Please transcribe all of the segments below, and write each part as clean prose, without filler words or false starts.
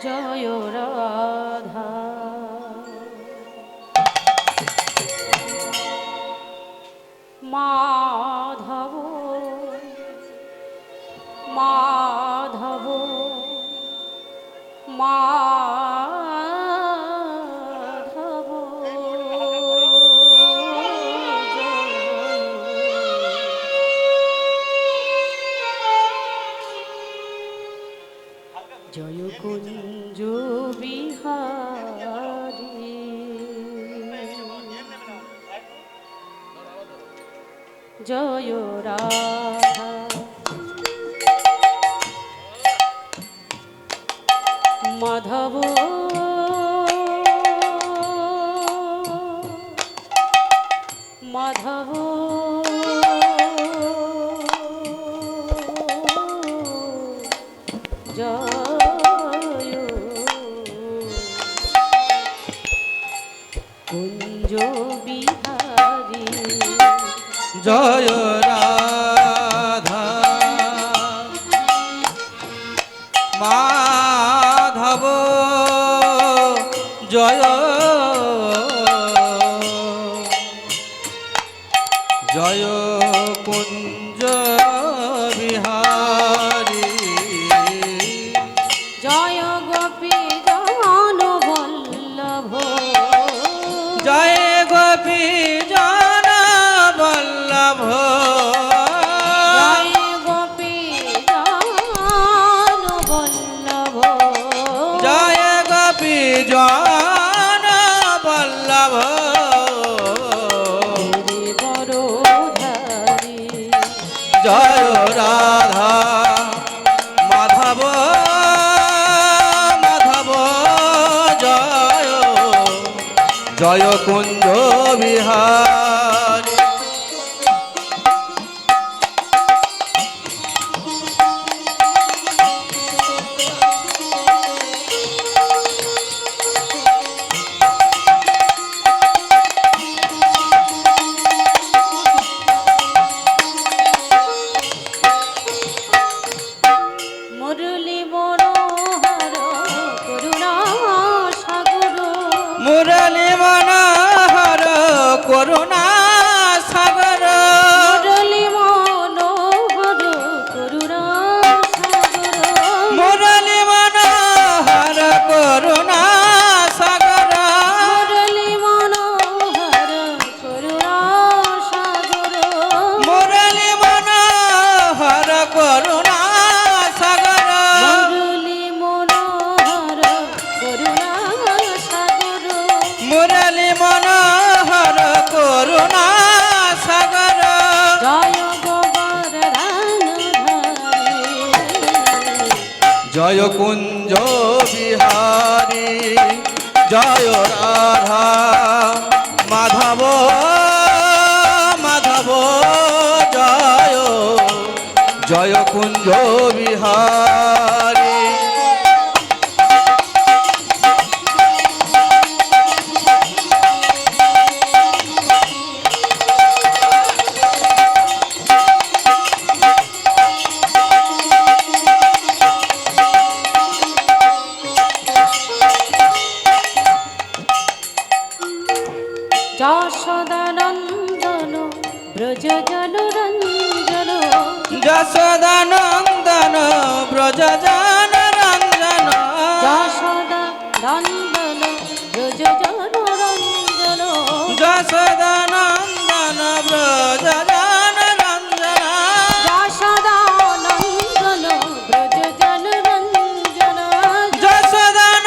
জয় রাধা। মাধব মাধব মাধব জয় কুঞ্জ বিহারী জয় রাধা। মাধব মাধব জয় কুঞ্জ বিহারী জয় রাধা মাধব জয় জয় কুঞ্জ বিহারী জয় গোপী জন বল্লভ জয় গোপী জন বল্লভ জয় গোপী জন বল্লভ জয় গোপী জন বল্লভ বরধারী জয় রাধা মাধব মাধব জয় জয় কুঞ্জ বিহারী মুরলী মনোহর করুণা সাগর মুরলী মনোহর করুণা সাগর মুরলী মনোহর করুণা সাগর মুরলী মনোহর করুণা সাগর মুরলী মনোহর করুণা সাগর মুরলী মনোহর করুণা সাগর মুরলী মনোহর করুণা সাগর মুরলী মনোহর করুণা সাগর জয় গোবর্ধন জয় কুঞ্জ বিহারী জয় রাধা মাধব মাধব জয় জয় কুঞ্জ বিহারী যশোদানন্দন ব্রজ জনরঞ্জন যশোদানন্দন ব্রজ জন রঞ্জন যশোদানন্দন ব্রজ জনরঞ্জন যশোদানন্দন ব্রজ জন রঞ্জন যশোদানন্দন ব্রজ জনরঞ্জন যশোদানন্দন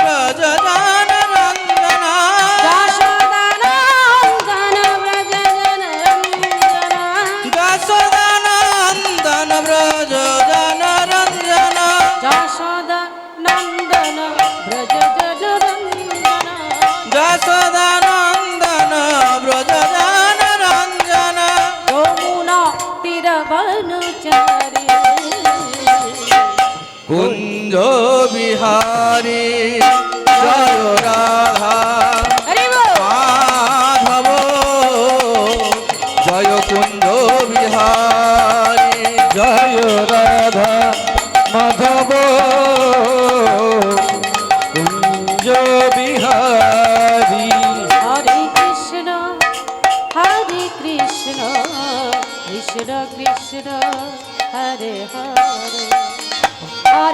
ব্রজ জন রঞ্জন যশোদানন্দন ব্রজ জনরঞ্জন যশোদানন্দন ব্রজ জন রঞ্জন যশোদানন্দন ব্রজ জনরঞ্জন যশোদানন্দন ব্রজ জন রঞ্জন যমুনা তীরবনচারী কুঞ্জ বিহারী জয় রাধা হরি বল। মাধব জয় কুঞ্জ বিহারী জয় Radha Madhav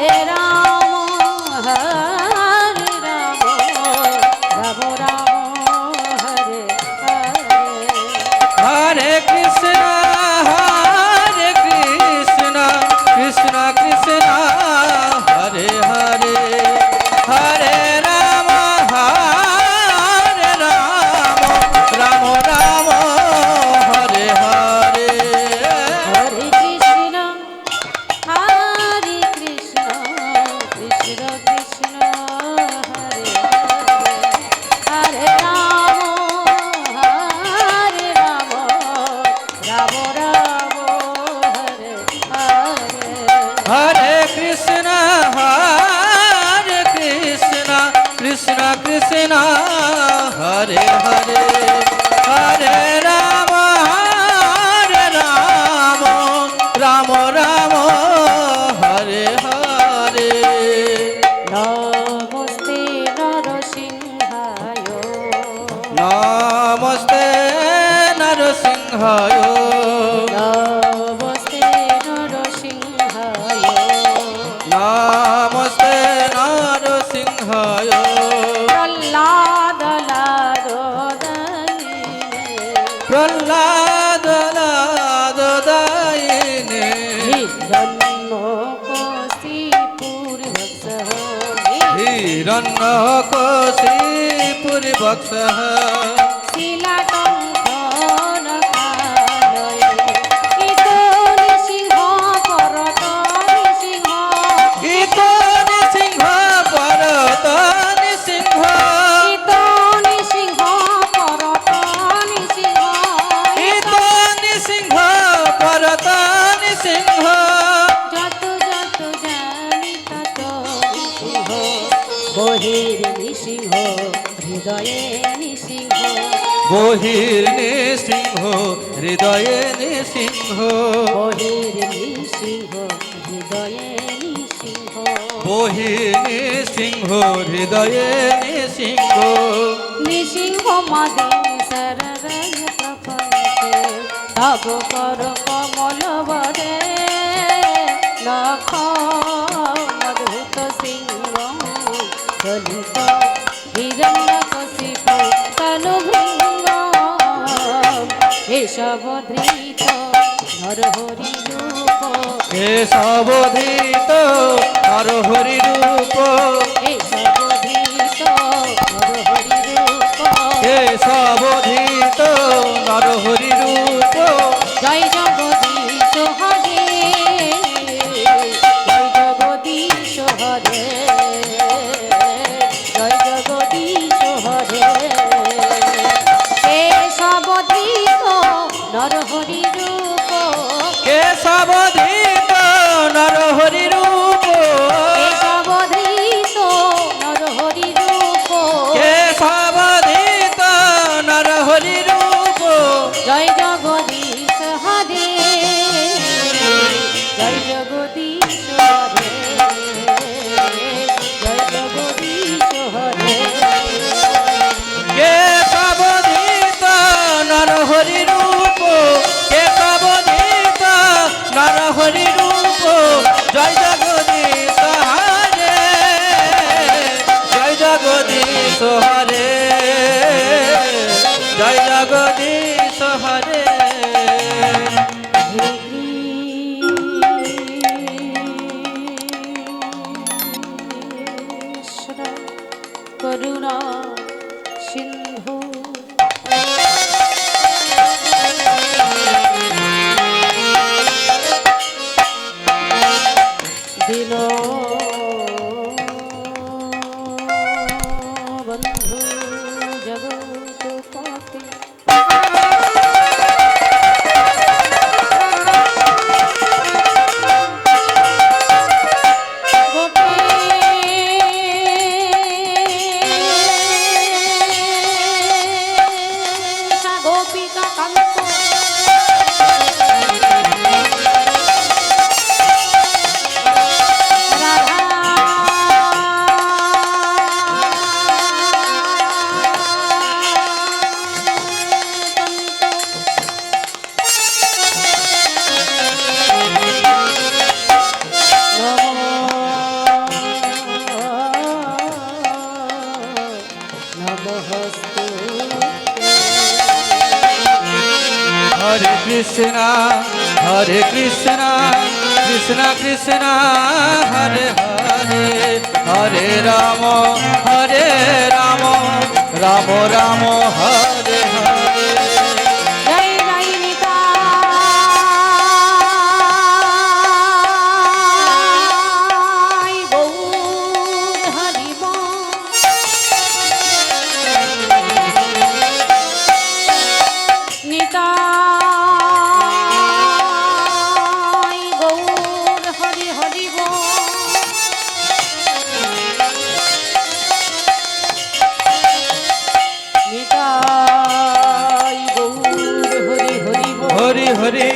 Hare Krishna, Krishna Krishna, Hare Hare, Hare Rama, Rama Rama, Hare Hare. Hare Krishna, Hare Krishna, Krishna Krishna, Hare Hare, Hare Rama, Rama Rama, Hare Hare. Hare Krishna, Krishna Krishna, Hare Hare, Hare Rama, Rama Rama, Hare Hare. Namaste Narasimhaya. Namaste Narasimhaya. Namaste Narasimhaya. Namaste Narasimhaya. Prahlada Ladodayine. Prahlad Ladodayine. Hiranyakashipuр Vaksah. Silakankanakalayine. Ito Nisingha Parata Nisingha. Ito Nisingha Parata Nisingha. Ito Nisingha Parata Nisingha. Ito Nisingha Parata Nisingha. যত যত জানি তত নিসিংহ, বহির নিসিংহ, হৃদয়ে নিসিংহ। বহির নিসিংহ হৃদয়ে নিসিংহ। বহির নিসিংহ, হৃদয়ে নিসিংহ। বহির নিসিংহ হৃদয়ে নিসিংহ। নিসিংহ মাদিন শররয় প্রপঞ্চে, তব কর কমল বদে। নখ মধুত সিংহ চলিত হিরণ্যকশিপু তনুভৃঙ্গ। এসব ধৃত নরহরি রূপ। কেশবধৃত নরহরি রূপ। এসব ধৃত নরহরি রূপ। কেশবধৃত নরহরি রূপ। জয় জগদীশ হরে, জয় জগদীশ হরে, জয় জগদীশ হরে। কেশবধৃত নরহরি রূপ। কেশবধৃত নরহরি রূপ। কেশবধৃত নরহরি রূপ। কেশবধৃত নরহরি রূপ। জয় জগদীশ হরে, জয় জগদীশ হরে, জয় জগদীশ হরে। কেশবধৃত নরহরি রূপ। কেশবধৃত নরহরি রূপ। জয় জগদীশ হরে, জয় জগদীশ হরে, জয় জগদীশ হরে। কৃষ্ণ করুণা সিন্ধু। দিন বন্ধু জগৎপতি। গোপিকা কান্ত রাধা হরে কৃষ্ণ কৃষ্ণ কৃষ্ণ হরে হরে হরে রাম রাম রাম হরে হরে জয় জয় নিতাই গৌর হরি বল। নিতাই গৌর হরি হরি বল। নিতাই গৌর হরি হরি বল। হরি হরি